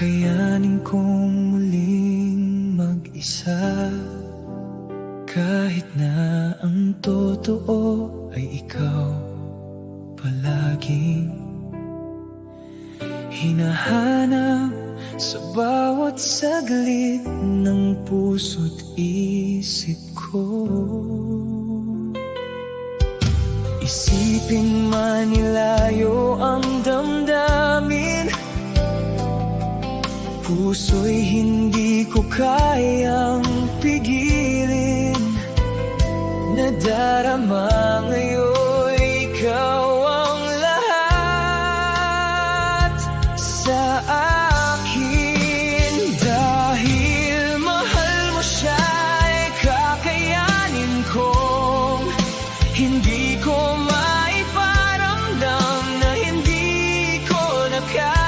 Kakayanin kong muling mag-isa, kahit na ang totoo ay ikaw palaging hinahanap sa bawat saglit ng puso't isip ko. Isipin man nilayo ang damdamin, puso'y hindi ko kayang pigilin. Nadarama ngayon, ikaw ang lahat sa akin. Dahil mahal mo siya, ay kakayanin kong hindi ko maiparamdam na hindi ko na kaya.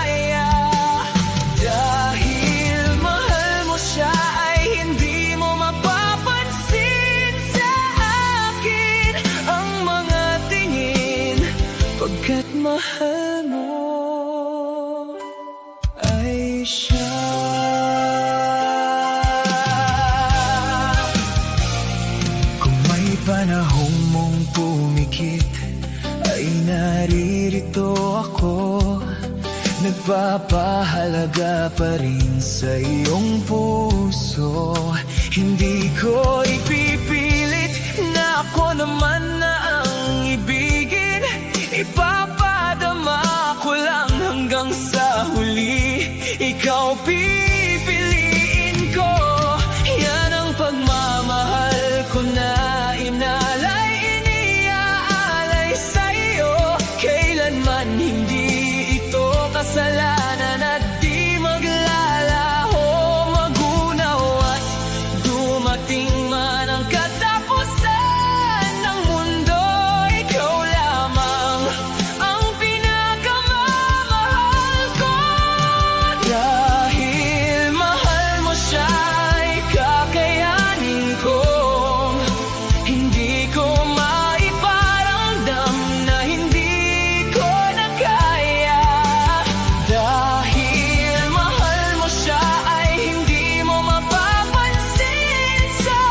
Dahil mahal mo siya, ay hindi mo mapapansin sa akin ang mga tingin, pagkat mahal mo ay siya. Kung may panahong mong pumikit, ay naririto ako, nagpapahalaga pa rin sa iyong puso. Hindi ko ipipilit na ako naman na ang ibigin, ipapadama ko lang hanggang sa huli. Ikaw pipiliin ko, yan ang pagmamahal ko na inalay, iniaalay sa'yo. Kailanman hindi ito kasalanan at di maglalaho, magunaw at dumating man ang katapusan ng mundo. Ikaw lamang ang pinakamamahal ko. Dahil mahal mo siya, ay kakayanin kong hindi ko maiparamdam na hindi ko na kaya. Dahil mahal mo siya, ay hindi mo mapapansin sa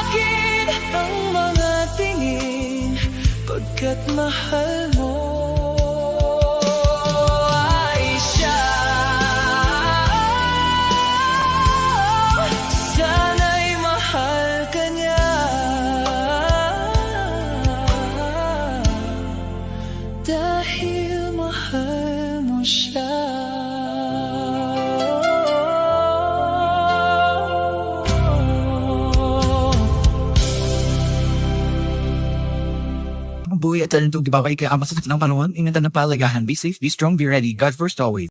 akin ang mga tingin, pagkat mahal mo ay siya. Sana'y mahal ka niya, dahil mahal mo siya. Buhay at talentong gibabay kaya masasakit ng panahon, ingatan ng palagahan, be safe, be strong, be ready, God first always.